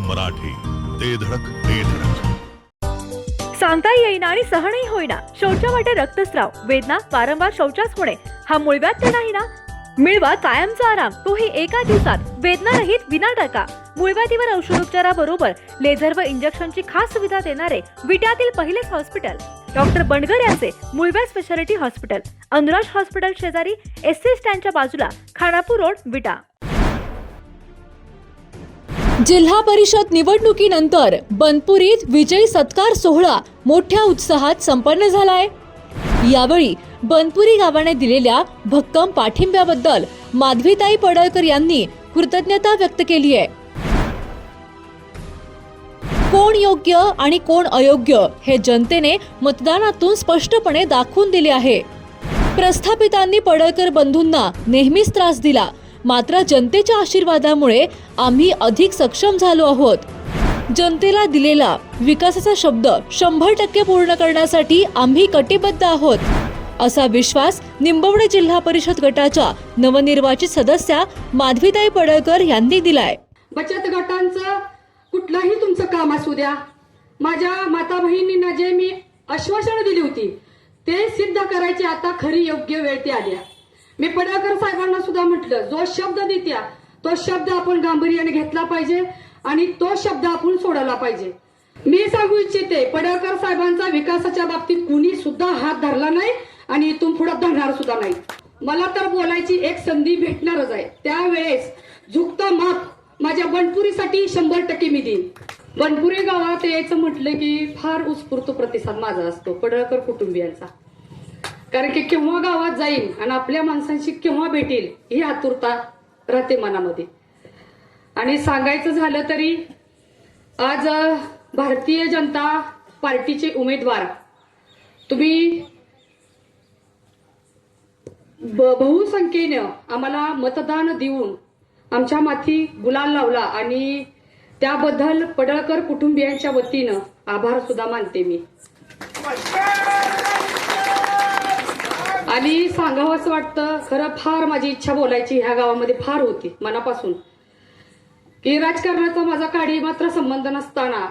मराठी, ते धडक ते धडक. सांगता येईना आणि सहनही होईना शौचा वाटे रक्तस्राव, वेदना, वारंवार शौचास होणे हा मूळव्याध तर नाही ना? मिळवा कायमचा आराम, तोही एका दिवसात, वेदना रहित, विना टाका. मूळव्याधीवर औषधोपचाराबरोबर लेझर व इंजेक्शनची खास सुविधा देणारे विट्यातील पहिलेच हॉस्पिटल डॉक्टर बंडगर यांचे मूळव्याध स्पेशालिटी हॉस्पिटल, अनुराज हॉस्पिटल शेजारी, एसटी स्टँडच्या बाजूला, खानापूर रोड, विटा. जिल्हा परिषद निवडणुकीनंतर बनपुरीत विजयी सत्कार सोहळा मोठ्या उत्साहात संपन्न झालाय. यावेळी बनपुरी गावाने दिलेल्या भक्कम पाठिंब्याबद्दल माधवीताई पडळकर यांनी कृतज्ञता व्यक्त केली आहे. कोण योग्य आणि कोण अयोग्य हे जनतेने मतदानातून स्पष्टपणे दाखवून दिले आहे. प्रस्थापितांनी पडळकर बंधूंना नेहमीच त्रास दिला, मात्र जनतेच्या आशीर्वादामुळे आम्ही अधिक सक्षम झालो आहोत. जनतेला दिलेला विकासाचा शब्द 100% पूर्ण करण्यासाठी आम्ही कटिबद्ध आहोत, असा विश्वास निंबवडे जिल्हा परिषद गटाच्या नवनिर्वाचित सदस्या माधवीताई पडळकर यांनी दिलाय. बचत गटांचं कुठलाही तुमचं काम असू द्या, माझ्या माता बहिणींना जे मी आश्वासन दिली होती ते सिद्ध करायची आता खरी योग्य वेळ ती आली. मी पडळकर साहेबांना सुद्धा म्हटलं, जो शब्द देत्या तो शब्द आपण गांभीर्याने घेतला पाहिजे आणि तो शब्द आपण सोडला पाहिजे. मी सांगू इच्छिते, पडळकर साहेबांचा विकासाच्या बाबतीत कुणी सुद्धा हात धरला नाही आणि इथून पुढे धरणार सुद्धा नाही. मला तर बोलायची एक संधी भेटणारच आहे. त्यावेळेस झुकतं माप माझ्या बनपुरीसाठी 100% मी देईन. बनपुरी गावात यायचं म्हटलं की फार उत्स्फूर्त प्रतिसाद माझा असतो, पडळकर कुटुंबियांचा. कारण की केव्हा गावात जाईल आणि आपल्या माणसांशी केव्हा भेटेल ही आतुरता राहते मनामध्ये. आणि सांगायचं झालं तरी आज भारतीय जनता पार्टीचे उमेदवार तुम्ही बहुसंख्येनं आम्हाला मतदान देऊन आमच्या माथी गुलाल लावला आणि त्याबद्दल पडळकर कुटुंबियांच्या वतीनं आभार सुद्धा मानते मी. आणि सांगावं असं वाटतं, खरं फार माझी इच्छा बोलायची ह्या गावामध्ये फार होती मनापासून, की राजकारणाचा माझा काडी मात्र संबंध नसताना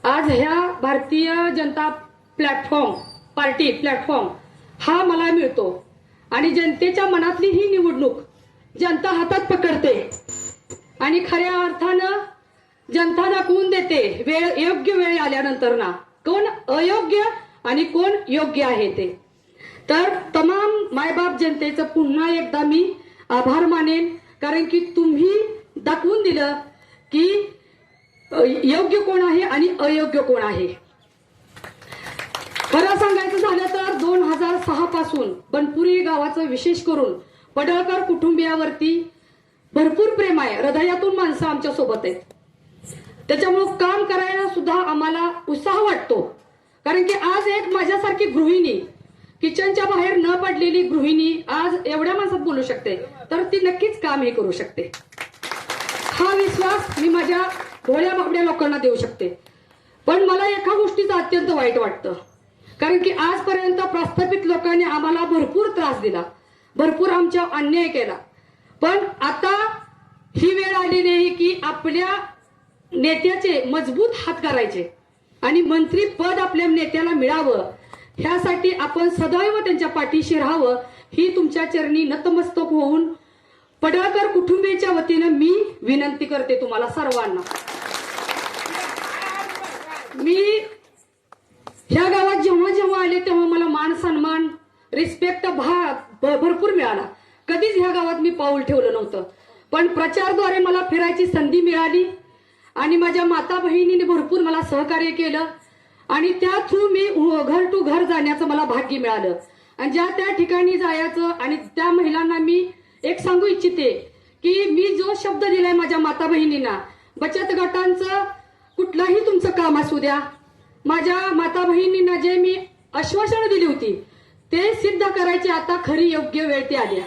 आज ह्या भारतीय जनता पार्टी प्लॅटफॉर्म हा मला मिळतो आणि जनतेच्या मनातली ही निवडणूक जनता हातात पकडते आणि खऱ्या अर्थानं जनता दाखवून देते योग्य वेळ आल्यानंतर ना कोण अयोग्य आणि कोण योग्य आहे ते. तर तमाम मायबाप जनतेचं पुन्हा एकदा मी आभार मानेन, कारण की तुम्ही दाखवून दिलं की योग्य कोण आहे आणि अयोग्य कोण आहे. खरं सांगायचं झालं तर 2006 पासून बनपुरी गावाचं विशेष करून पडळकर कुटुंबियावरती भरपूर प्रेम आहे. हृदयातून माणसं आमच्या सोबत आहेत. त्याच्यामुळे काम करायला सुद्धा आम्हाला उत्साह वाटतो. कारण की आज एक माझ्यासारखी गृहिणी, किचनच्या बाहेर न पडलेली गृहिणी आज एवढ्या माणसात बोलू शकते, तर ती नक्कीच काम हे करू शकते. हा विश्वास मी माझ्या भोळ्या बाबड्या लोकांना देऊ शकते. पण मला एका गोष्टीचं अत्यंत वाईट वाटतं, कारण की आजपर्यंत प्रस्थापित लोकांनी आम्हाला भरपूर त्रास दिला, भरपूर आमच्या अन्याय केला. पण आता ही वेळ आलेली आहे की आपल्या नेत्याचे मजबूत हात करायचे आणि मंत्री पद आपल्या नेत्याला मिळावं, ह्यासाठी आपण सदैव त्यांच्या पाठीशी राहावं ही तुमच्या चरणी नतमस्तक होऊन पडळकर कुटुंबियाच्या वतीनं मी विनंती करते तुम्हाला सर्वांना. मी ह्या गावात जेव्हा जेव्हा आले तेव्हा मला मान सन्मान, रिस्पेक्ट भरपूर मिळाला. कधीच ह्या गावात मी पाऊल ठेवलं नव्हतं, पण प्रचारद्वारे मला फिरायची संधी मिळाली आणि माझ्या माता बहिणीने भरपूर मला सहकार्य केलं आणि त्या थ्रू मी घर टू घर जाण्याचं मला भाग्य मिळालं. आणि ज्या त्या ठिकाणी जायचं आणि त्या महिलांना मी एक सांगू इच्छिते की मी जो शब्द दिलाय माझ्या माता बहिणींना, बचत गटांचं कुठलाही तुमचं काम असू द्या, माझ्या माता बहिणींना जे मी आश्वासन दिली होती ते सिद्ध करायची आता खरी योग्य वेळ ती आली.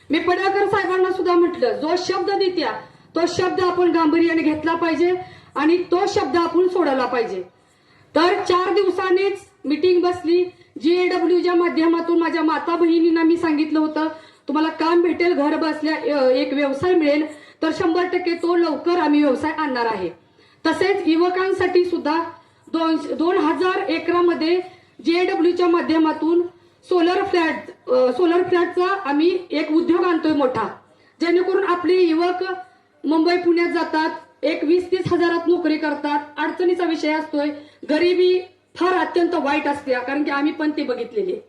मी पडळकर साहेबांना सुद्धा म्हटलं, जो शब्द देत्या तो शब्द आपण गांभीर्याने घेतला पाहिजे आणि तो शब्द आपण सोडला पाहिजे. तर 4 दिवसांनीच मीटिंग बसली. GAWच्या माध्यमातून माझ्या माता बहिणींना मी सांगितलं होतं, तुम्हाला काम भेटेल, घर बसल्या एक व्यवसाय मिळेल, तर 100% तो लवकर आम्ही व्यवसाय आणणार आहे. तसेच युवकांसाठी सुद्धा 2000 एकरामध्ये JW माध्यमातून सोलर फ्लॅटचा आम्ही एक उद्योग आणतोय मोठा, जेणेकरून आपले युवक मुंबई पुण्यात जातात, एक 20-30 हजारात नोकरी करतात. अडचणीचा विषय असतोय, गरिबी फार अत्यंत वाईट असते, कारण की आम्ही पण ती बघितलेली आहे.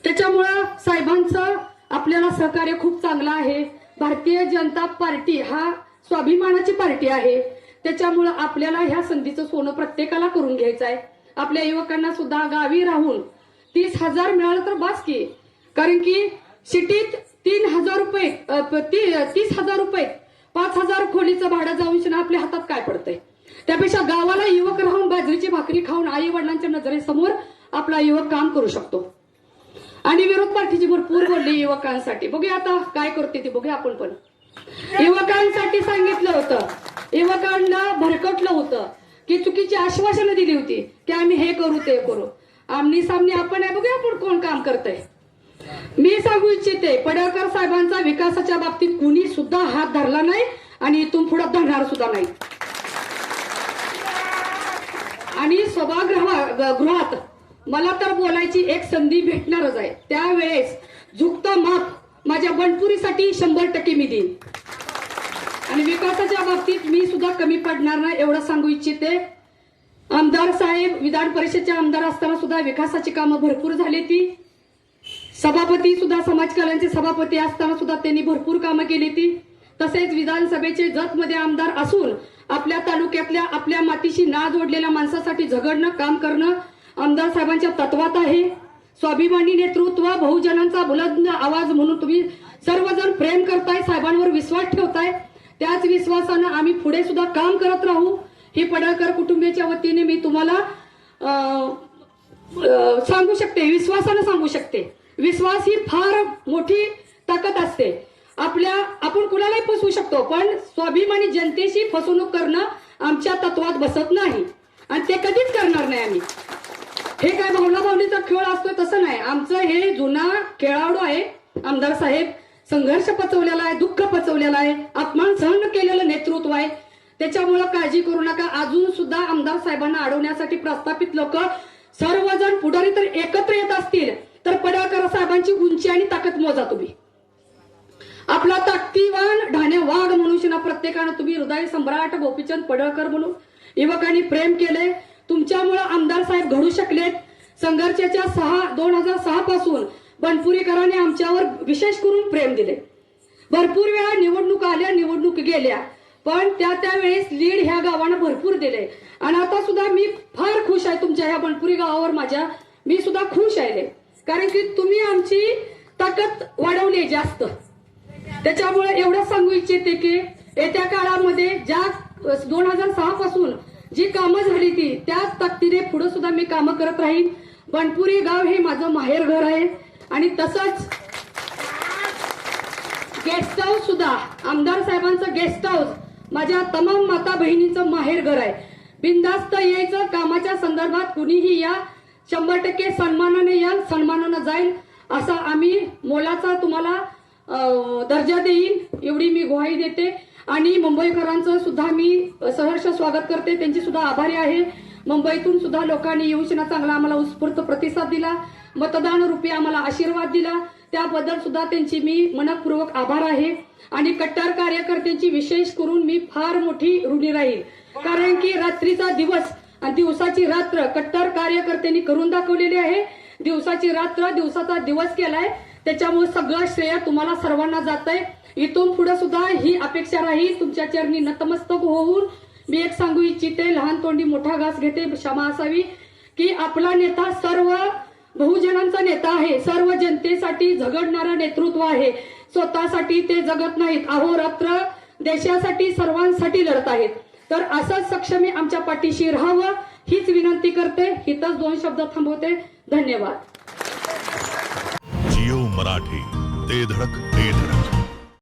त्याच्यामुळं साहेबांचं आपल्याला सहकार्य खूप चांगलं आहे. भारतीय जनता पार्टी हा स्वाभिमानाची पार्टी आहे. त्याच्यामुळं आपल्याला ह्या संधीचं सोनं प्रत्येकाला करून घ्यायचं आहे. आपल्या युवकांना सुद्धा गावी राहून 30,000 मिळालं तर बास की, कारण की सिटीत 3,000 रुपये 30,000 रुपये 5,000 खोलीचं भाडं जाऊन आपल्या हातात काय पडतंय. त्यापेक्षा गावाला युवक राहून बाजरीची भाकरी खाऊन आई वडिलांच्या नजरेसमोर आपला युवक काम करू शकतो. आणि विरोध पार्टीची भरपूर बोलली युवकांसाठी, बघूया आता काय करते ती, बघूया आपण पण. युवकांसाठी सांगितलं होतं, युवकांना भरकटलं होतं की चुकीची आश्वासनं दिली होती की आम्ही हे करू ते करू. आमनी सामनी आपण आहे, बघूया आपण कोण काम करतंय. मी सांगू इच्छिते, पडळकर साहेबांचा विकासाच्या बाबतीत कुणी सुद्धा हात धरला नाही आणि इथून पुढे धरणार सुद्धा नाही. आणि सभागृहात मला तर बोलायची एक संधी भेटणारच आहे. त्यावेळेस झुकतं माप माझ्या बनपुरीसाठी 100% मी देईन. आणि विकासाच्या बाबतीत मी सुद्धा कमी पडणार नाही एवढं सांगू इच्छिते. आमदार साहेब विधान परिषदेचे आमदार असताना सुद्धा विकासाची कामं भरपूर झाली. ती सभापती सुद्धा समाज कल्याणचे सभापती असताना सुद्धा त्यांनी भरपूर कामं केली. ती तसेच विधानसभेचे जतमध्ये आमदार असून आपल्या तालुक्यातल्या आपल्या मातीशी ना जोडलेल्या माणसासाठी झगडणं काम करणं आमदार साहेबांच्या तत्वात आहे. स्वाभिमानी नेतृत्व, बहुजनांचा बुलंद आवाज म्हणून तुम्ही सर्वजण प्रेम करताय, साहेबांवर विश्वास ठेवताय. त्याच विश्वासानं आम्ही पुढे सुद्धा काम करत राहू. ही पडळकर कुटुंबियाच्या वतीने मी तुम्हाला सांगू शकते, विश्वासानं सांगू शकते. विश्वास ही फार मोठी ताकद असते. आपण कुणालाही फसवू शकतो, पण स्वाभिमानी जनतेशी फसवणूक करणं आमच्या तत्वात बसत नाही आणि ते कधीच करणार नाही आम्ही. हे काय भावनाभावनीचा खेळ असतोय तसं नाही. आमचं हे जुना खेळाडू आहे आमदार साहेब. संघर्ष पचवलेला आहे, दुःख पचवलेला आहे, अपमान सहन केलेलं नेतृत्व आहे. त्याच्यामुळे काळजी करू नका. अजून सुद्धा आमदार साहेबांना अडवण्यासाठी प्रस्थापित लोक सर्वजण पुढारी तर एकत्र येत असतील तर पडळकर साहेबांची उंची आणि ताकद मोजा तुम्ही. आपला ताकदीवान ढाणे वाघ म्हणून प्रत्येकानं तुम्ही हृदय सम्राट गोपीचंद पडळकर म्हणून युवकांनी प्रेम केले. तुमच्यामुळे आमदार साहेब घडू शकलेत. संघर्षाच्या 2006 पासून बनपुरीकरांनी आमच्यावर विशेष करून प्रेम दिले. भरपूर वेळा निवडणूक आल्या, निवडणूक गेल्या, पण त्यावेळेस लीड ह्या गावानं भरपूर दिले. आणि आता सुद्धा मी फार खुश आहे तुमच्या ह्या बनपुरी गावावर. मी सुद्धा खुश आहे, कारण की तुम्ही आमची ताकद वाढवली जास्त. त्याच्यामुळे एवढं सांगू इच्छिते की येत्या काळामध्ये ज्या 2006 पासून जी कामं झाली ती त्याच ताकदीने पुढे सुद्धा मी कामं करत राहीन. बनपुरी गाव हे माझं माहेर घर आहे. आणि तसंच गेस्ट हाऊस सुद्धा, आमदार साहेबांचं गेस्ट हाऊस माझ्या तमाम माता बहिणींचं माहेर घर आहे. बिनधास्त यायचं, कामाच्या संदर्भात कुणीही या, 100% सन्मानाने याल, सन्मानानं जाईल, असा आम्ही मोलाचा तुम्हाला दर्जा देईन एवढी मी ग्वाही देते. आणि मुंबईकरांचं सुद्धा मी सहर्ष स्वागत करते, त्यांची सुद्धा आभारी आहे. मुंबईतून सुद्धा लोकांनी येऊन चांगला आम्हाला उत्स्फूर्त प्रतिसाद दिला, मतदान रूपी आम्हाला आशीर्वाद दिला, त्याबद्दल सुद्धा त्यांची मी मनपूर्वक आभार आहे. आणि कट्टर कार्यकर्त्यांची विशेष करून मी फार मोठी ऋणी राहील, कारण की रात्रीचा दिवस आणि दिवसाची रात्र कट्टर कार्यकर्त्यांनी करून दाखवलेली आहे. दिवसाची रात्र, दिवसाचा दिवस केलाय, त्याच्यामुळे सगळं श्रेय तुम्हाला सर्वांना जातंय. इथून पुढे सुद्धा ही अपेक्षा राहील तुमच्या चरणी नतमस्तक होऊन मी एक सांगू इच्छिते, लहान तोंडी मोठा घास घेते क्षमा असावी, की आपला नेता सर्व बहुजनांचा नेता आहे, सर्व जनतेसाठी झगडणारा नेतृत्व आहे. स्वतःसाठी ते जगत नाहीत, अहोरात्र देशासाठी सर्वांसाठी लढत आहेत. तर असंच सक्षमी आमच्या पाठीशी राहावं हीच विनंती करते. हितच 2 शब्द थांबवते. धन्यवाद. जिओ मराठी, ते धडक ते